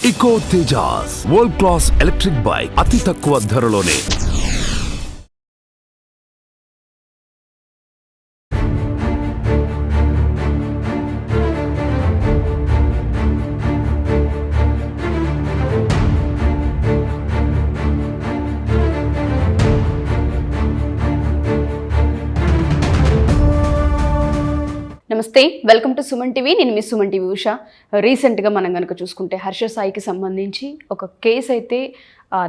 ఇకో తేజాస్ world class electric bike అతి తక్కువ ధరలోనే. నమస్తే, వెల్కమ్ టు సుమన్ టీవీ. నేను మీ సుమన్ టీవీ ఉషా. రీసెంట్గా మనం కనుక చూసుకుంటే హర్ష సాయికి సంబంధించి ఒక కేసు అయితే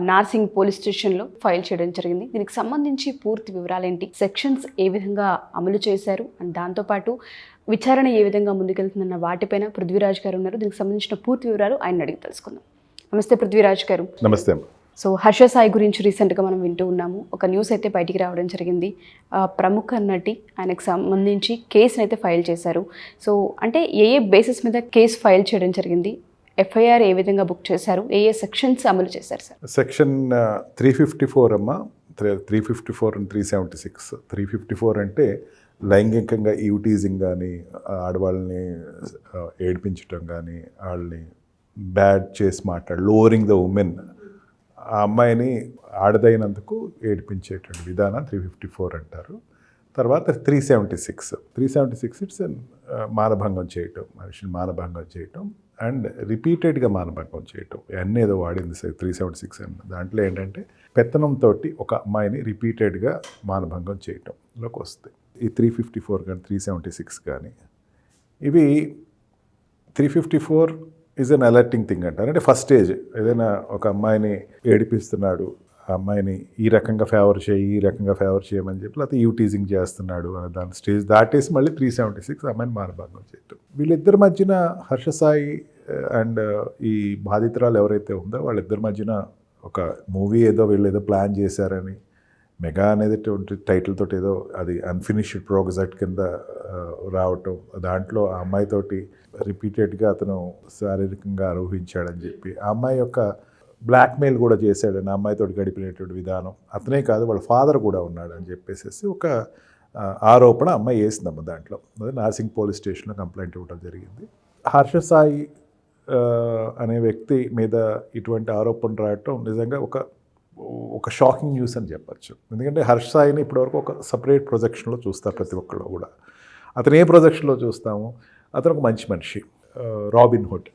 నార్సింగ్ పోలీస్ స్టేషన్లో ఫైల్ చేయడం జరిగింది. దీనికి సంబంధించి పూర్తి వివరాలు ఏంటి, సెక్షన్స్ ఏ విధంగా అమలు చేశారు అండ్ దాంతోపాటు విచారణ ఏ విధంగా ముందుకెళ్తుందన్న వాటిపైన పృథ్వీరాజ్ గారు ఉన్నారు. దీనికి సంబంధించిన పూర్తి వివరాలు ఆయన అడిగి తెలుసుకుందాం. నమస్తే పృథ్వీరాజ్ గారు. నమస్తే. సో హర్ష సాయి గురించి రీసెంట్గా మనం వింటూ ఉన్నాము. ఒక న్యూస్ అయితే బయటికి రావడం జరిగింది. ప్రముఖ నటి ఆయనకు సంబంధించి కేసుని అయితే ఫైల్ చేశారు. సో అంటే ఏ బేసిస్ మీద కేసు ఫైల్ చేయడం జరిగింది, ఎఫ్ఐఆర్ ఏ విధంగా బుక్ చేశారు, ఏ సెక్షన్స్ అమలు చేశారు సార్? సెక్షన్ 354 అమ్మ, 354 అండ్ 376. 354 అంటే లైంగికంగా ఈవ్టీజింగ్ కానీ, ఆడవాళ్ళని ఏడిపించటం కానీ, వాళ్ళని బ్యాడ్ చేసి లోవరింగ్ ద ఉమెన్, ఆ అమ్మాయిని ఆడదైనందుకు ఏడిపించేటువంటి విధానం 354 అంటారు. తర్వాత 376 ఇట్స్ మానభంగం చేయటం, మనిషిని మానభంగం చేయటం అండ్ రిపీటెడ్గా మానభంగం చేయటం. అన్నీ ఏదో వాడింది 376 అని. దాంట్లో ఏంటంటే పెత్తనంతో ఒక అమ్మాయిని రిపీటెడ్గా మానభంగం చేయటంలోకి వస్తాయి. ఈ 354 కానీ 376 కానీ ఇవి 354 ఈజ్ అన్ అలర్టింగ్ థింగ్ అంటారు. అంటే ఫస్ట్ స్టేజ్, ఏదైనా ఒక అమ్మాయిని ఏడిపిస్తున్నాడు, ఆ అమ్మాయిని ఈ రకంగా ఫేవర్ చేయి, ఈ రకంగా ఫేవర్ చేయమని చెప్పి, లేకపోతే యూటీజింగ్ చేస్తున్నాడు అనే దాని స్టేజ్ దాటేసి మళ్ళీ 376 అమ్మాయిని మానభంగం చేయటం. వీళ్ళిద్దరి మధ్యన హర్ష సాయి అండ్ ఈ బాధితురాలు ఎవరైతే ఉందో వాళ్ళిద్దరి మధ్యన ఒక మూవీ వీళ్ళు ప్లాన్ చేశారని, మెగా అనేది టైటిల్ తోటి అది అన్ఫినిష్డ్ ప్రోజెక్ట్ కింద రావటం, దాంట్లో ఆ అమ్మాయితోటి రిపీటెడ్గా అతను శారీరకంగా ఆరోహించాడని చెప్పి, ఆ అమ్మాయి యొక్క బ్లాక్మెయిల్ కూడా చేశాడని, ఆ అమ్మాయితోటి గడిపినటువంటి విధానం, అతనే కాదు వాళ్ళ ఫాదర్ కూడా ఉన్నాడు అని చెప్పేసి ఒక ఆరోపణ అమ్మాయి వేసిందమ్మ. దాంట్లో నార్సింగ్ పోలీస్ స్టేషన్లో కంప్లైంట్ ఇవ్వడం జరిగింది. హర్ష సాయి అనే వ్యక్తి మీద ఇటువంటి ఆరోపణ రావటం నిజంగా ఒక షాకింగ్ న్యూస్ అని చెప్పచ్చు. ఎందుకంటే హర్ష సాయిని ఇప్పటివరకు ఒక సపరేట్ ప్రొజెక్షన్లో చూస్తారు ప్రతి ఒక్కళ్ళు కూడా. అతను ఏ ప్రొజెక్షన్లో చూస్తాము, అతను ఒక మంచి మనిషి, రాబిన్ హుడ్,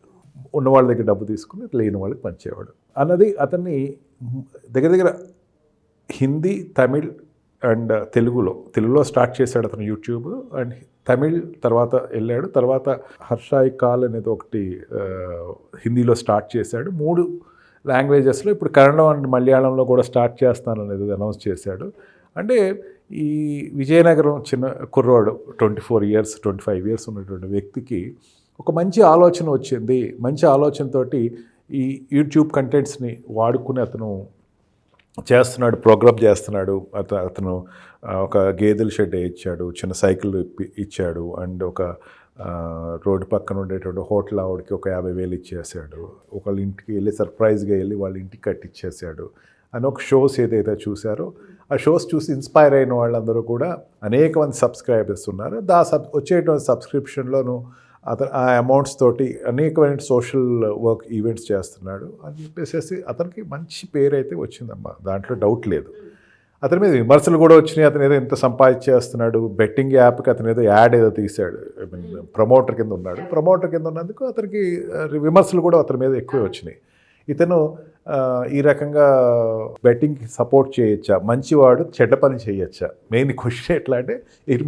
ఉన్న వాళ్ళ దగ్గర డబ్బు తీసుకుని లేని వాళ్ళకి పంచేవాడు అన్నది అతన్ని దగ్గర హిందీ, తమిళ్ అండ్ తెలుగులో స్టార్ట్ చేశాడు అతను యూట్యూబ్. అండ్ తమిళ్ తర్వాత వెళ్ళాడు. తర్వాత హర్షాయి కాల్ అనేది ఒకటి హిందీలో స్టార్ట్ చేశాడు. 3 లాంగ్వేజెస్లో ఇప్పుడు కన్నడం అండ్ మలయాళంలో కూడా స్టార్ట్ చేస్తాననేది అనౌన్స్ చేశాడు. అంటే ఈ విజయనగరం చిన్న కుర్రాడు 25 ఇయర్స్ ఉన్నటువంటి వ్యక్తికి ఒక మంచి ఆలోచన వచ్చింది. మంచి ఆలోచనతోటి ఈ యూట్యూబ్ కంటెంట్స్ని వాడుకుని అతను చేస్తున్నాడు, ప్రోగ్రామ్ చేస్తున్నాడు. అతను ఒక గేదెల షెడ్ ఇచ్చాడు, చిన్న సైకిల్ ఇచ్చాడు అండ్ ఒక రోడ్డు పక్కన ఉండేటువంటి హోటల్ ఆవిడకి ఒక 50,000 ఇచ్చేసాడు. ఒకళ్ళ ఇంటికి వెళ్ళి సర్ప్రైజ్గా వెళ్ళి వాళ్ళ ఇంటికి కట్టిచ్చేసాడు అని ఒక షోస్ ఏదైతే చూశారో, ఆ షోస్ చూసి ఇన్స్పైర్ అయిన వాళ్ళందరూ కూడా అనేక మంది సబ్స్క్రైబర్స్ ఉన్నారు. వచ్చేటువంటి సబ్స్క్రిప్షన్లోనూ అతను ఆ అమౌంట్స్ తోటి అనేకమైన సోషల్ వర్క్ ఈవెంట్స్ చేస్తున్నాడు అని చెప్పేసి అతనికి మంచి పేరు అయితే వచ్చిందమ్మా, దాంట్లో డౌట్ లేదు. అతని మీద విమర్శలు కూడా వచ్చినాయి. అతను ఎంత సంపాదించేస్తున్నాడు, బెట్టింగ్ యాప్కి అతను యాడ్ తీశాడు, ప్రమోటర్ కింద ఉన్నాడు. ప్రమోటర్ కింద ఉన్నందుకు అతనికి విమర్శలు కూడా అతని మీద ఎక్కువ వచ్చినాయి. ఇతను ఈ రకంగా బెట్టింగ్కి సపోర్ట్ చేయొచ్చా, మంచివాడు చెడ్డ పని చేయొచ్చా, మెయిన్ క్వశ్చన్ ఎట్లా అంటే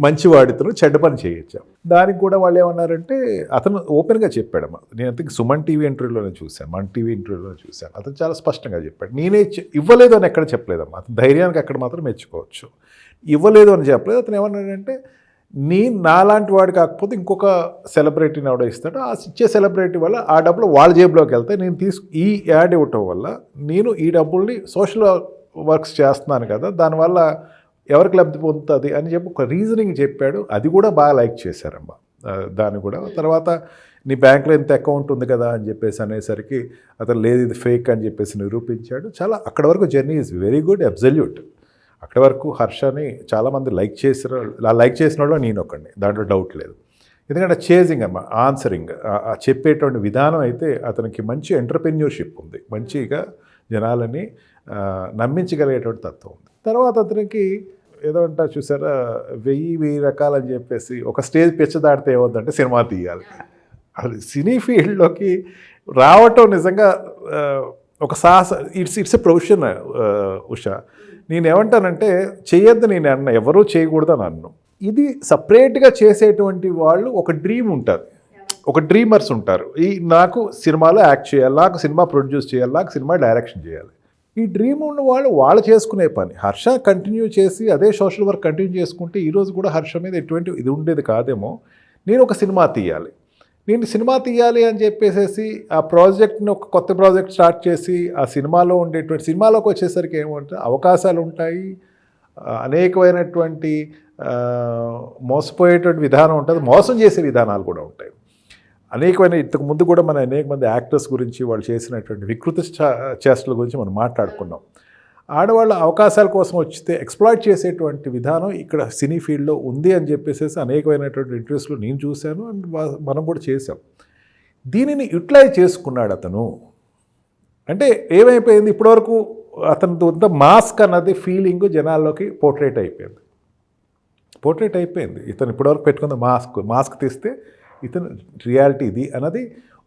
మంచివాడు ఇతను చెడ్డ పని చేయొచ్చా. దానికి కూడా వాళ్ళు ఏమన్నారంటే, అతను ఓపెన్గా చెప్పాడమ్మా. నేను అంతకు సుమన్ టీవీ ఇంటర్వ్యూలోనే చూశాను, అతను చాలా స్పష్టంగా చెప్పాడు. నేనే ఇవ్వలేదు అని ఎక్కడ చెప్పలేదమ్మా. అతను ధైర్యానికి అక్కడ మాత్రం మెచ్చుకోవచ్చు. ఇవ్వలేదు అని చెప్పలేదు. అతను ఏమన్నాడంటే, నాలాంటి వాడు కాకపోతే ఇంకొక సెలబ్రిటీని ఎవడో ఇస్తాడు, ఆ ఇచ్చే సెలబ్రిటీ వల్ల ఆ డబ్బులు వాళ్ళ జేబులోకి వెళ్తాయి, నేను ఈ యాడ్ ఇవ్వటం వల్ల నేను ఈ డబ్బుల్ని సోషల్ వర్క్స్ చేస్తున్నాను కదా, దానివల్ల ఎవరికి లబ్ధి పొందుతుంది అని చెప్పి ఒక రీజనింగ్ చెప్పాడు. అది కూడా బాగా లైక్ చేశారమ్మా. దాన్ని కూడా తర్వాత నీ బ్యాంక్లో ఇంత అకౌంట్ ఉంది కదా అని చెప్పేసి అనేసరికి అతను లేదు ఇది ఫేక్ అని చెప్పేసి నిరూపించాడు. చాలా అక్కడ వరకు journey is very good, absolute. అక్కడి వరకు హర్షని చాలామంది లైక్ చేసిన వాళ్ళు నేను ఒకడిని, దాంట్లో డౌట్ లేదు. ఎందుకంటే చేజింగ్ అమ్మ ఆన్సరింగ్ చెప్పేటువంటి విధానం అయితే అతనికి మంచి ఎంటర్ప్రెన్యూర్షిప్ ఉంది, మంచిగా జనాలని నమ్మించగలిగేటువంటి తత్వం ఉంది. తర్వాత అతనికి ఏదో అంటారు చూసారా, 1000 రకాలని చెప్పేసి ఒక స్టేజ్ పిచ్చ దాటితే ఏమవుతుందంటే సినిమా తీయాలి. అది సినీ ఫీల్డ్లోకి రావటం నిజంగా ఒక సాహస, ఇట్స్ ఎ ప్రొఫెషన్ ఉషా. నేను ఏమంటానంటే చేయొద్దు నేను అన్న, ఎవరూ చేయకూడదు అని అన్ను. ఇది సపరేట్గా చేసేటువంటి వాళ్ళు ఒక డ్రీమ్ ఉంటుంది, ఒక డ్రీమర్స్ ఉంటారు. నాకు సినిమాలో యాక్ట్ చేయాలి, నాకు సినిమా ప్రొడ్యూస్ చేయాలి, నాకు సినిమా డైరెక్షన్ చేయాలి. ఈ డ్రీమ్ ఉన్న వాళ్ళు చేసుకునే పని. హర్ష కంటిన్యూ చేసి అదే సోషల్ వర్క్ కంటిన్యూ చేసుకుంటే ఈరోజు కూడా హర్ష మీద ఎటువంటి ఇది ఉండేది కాదేమో. నేను ఒక సినిమా తీయాలి అని చెప్పేసి ఆ ప్రాజెక్ట్ని ఒక కొత్త ప్రాజెక్ట్ స్టార్ట్ చేసి ఆ సినిమాలో ఉండేటువంటి, సినిమాలోకి వచ్చేసరికి ఏమంటే అవకాశాలు ఉంటాయి, అనేకమైనటువంటి మోసపోయేటువంటి విధానం ఉంటుంది, మోసం చేసే విధానాలు కూడా ఉంటాయి. అనేకమైన ఇంతకు ముందు కూడా మన అనేక మంది యాక్టర్స్ గురించి వాళ్ళు చేసినటువంటి వికృత చేష్టల గురించి మనం మాట్లాడుకున్నాం. ఆడవాళ్ళ అవకాశాల కోసం వచ్చితే ఎక్స్ప్లాయిట్ చేసేటువంటి విధానం ఇక్కడ సినీ ఫీల్డ్లో ఉంది అని చెప్పేసి అనేకమైనటువంటి ఇంటర్వ్యూస్లో నేను చూశాను, అండ్ మనం కూడా చేసాం. దీనిని యూటిలైజ్ చేసుకున్నాడు అతను. అంటే ఏమైపోయింది, ఇప్పటివరకు అతని మాస్క్ అన్నది ఫీలింగ్ జనాల్లోకి పోర్ట్రేట్ అయిపోయింది. ఇతను ఇప్పటివరకు పెట్టుకున్న మాస్క్ తీస్తే ఇతను రియాలిటీ ఇది అన్నది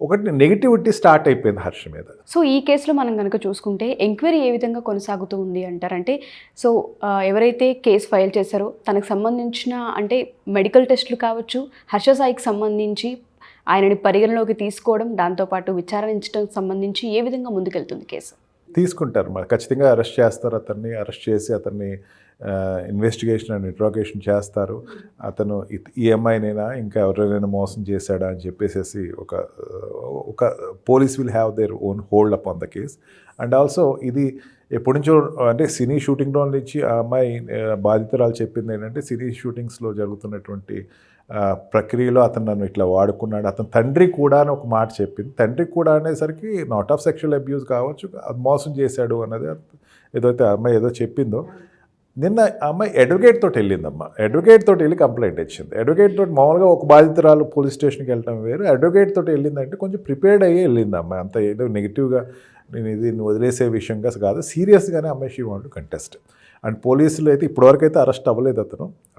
ఒకటి నెగిటివిటీ స్టార్ట్ అయిపోయింది హర్ష మీద. సో ఈ కేసులో మనం కనుక చూసుకుంటే ఎంక్వైరీ ఏ విధంగా కొనసాగుతూ ఉంది అంటారంటే, సో ఎవరైతే కేసు ఫైల్ చేశారో తనకు సంబంధించిన అంటే మెడికల్ టెస్టులు కావచ్చు, హర్ష సాయికి సంబంధించి ఆయనని పరిగణలోకి తీసుకోవడం, దాంతోపాటు విచారించడం సంబంధించి ఏ విధంగా ముందుకెళ్తుంది కేసు? తీసుకుంటారు మరి, ఖచ్చితంగా అరెస్ట్ చేస్తారు. అరెస్ట్ చేసి అతన్ని ఇన్వెస్టిగేషన్ అండ్ ఇంట్రాగేషన్ చేస్తారు. అతను ఈ అమ్మాయినైనా ఇంకా ఎవరైనా మోసం చేశాడా అని చెప్పేసి ఒక police will have their own hold up on the case. And also ఇది ఎప్పటి నుంచో అంటే సినీ షూటింగ్లో నుంచి ఆ అమ్మాయి బాధితురాలు చెప్పింది ఏంటంటే, సినీ షూటింగ్స్లో జరుగుతున్నటువంటి ప్రక్రియలో అతను నన్ను ఇట్లా వాడుకున్నాడు. అతని తండ్రి కూడా అని ఒక మాట చెప్పింది. తండ్రి కూడా అనేసరికి నాట్ ఆఫ్ సెక్షువల్ అబ్యూస్ కావచ్చు, అది మోసం చేశాడు అన్నది ఏదైతే అమ్మాయి ఏదో చెప్పిందో. నిన్న అమ్మాయి అడ్వకేట్ తోటి వెళ్ళి కంప్లైంట్ ఇచ్చింది. అడ్వకేట్ తోటి మామూలుగా ఒక బాధితురాలు పోలీస్ స్టేషన్కి వెళ్ళటం వేరు, అడ్వకేట్ తోటి వెళ్ళిందంటే కొంచెం ప్రిపేర్డ్ అయ్యి వెళ్ళింది అమ్మాయి. అంత ఏదో నెగిటివ్గా నేను ఇది వదిలేసే విషయంగా కాదు, సీరియస్గానే అమ్మాయి she want to contest. And పోలీసులు అయితే ఇప్పటివరకు అయితే అరెస్ట్ అవ్వలేదు.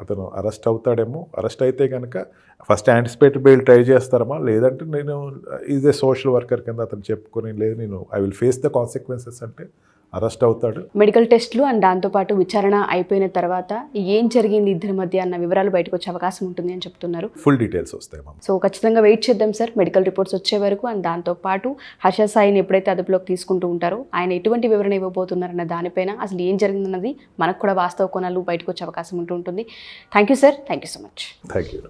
అతను అరెస్ట్ అవుతాడేమో. అరెస్ట్ అయితే కనుక ఫస్ట్ యాంటిసిపేటెడ్ బెయిల్ ట్రై చేస్తారమ్మా, లేదంటే నేను ఈజ్ ఏ సోషల్ వర్కర్ కింద అతను చెప్పుకొని, లేదు నేను I will face the consequences అంటే అరెస్ట్ అవుతాడు. మెడికల్ టెస్టులు అండ్ దాంతోపాటు విచారణ అయిపోయిన తర్వాత ఏం జరిగింది ఇద్దరి మధ్య అన్న వివరాలు బయటకు వచ్చే అవకాశం ఉంటుంది అని చెప్తున్నారు. ఫుల్ డీటెయిల్స్ వస్తాయి. సో ఖచ్చితంగా వెయిట్ చేద్దాం సార్ మెడికల్ రిపోర్ట్స్ వచ్చే వరకు. అండ్ దాంతోపాటు హర్ష సాయిని ఎప్పుడైతే అదుపులోకి తీసుకుంటూ ఉంటారో ఆయన ఎటువంటి వివరణ ఇవ్వబోతున్నారన్న దానిపైన అసలు ఏం జరిగిందన్నది మనకు కూడా వాస్తవ కోణాలు బయటకు వచ్చే అవకాశం ఉంటుంది. Thank you sir, thank you so much. Thank you.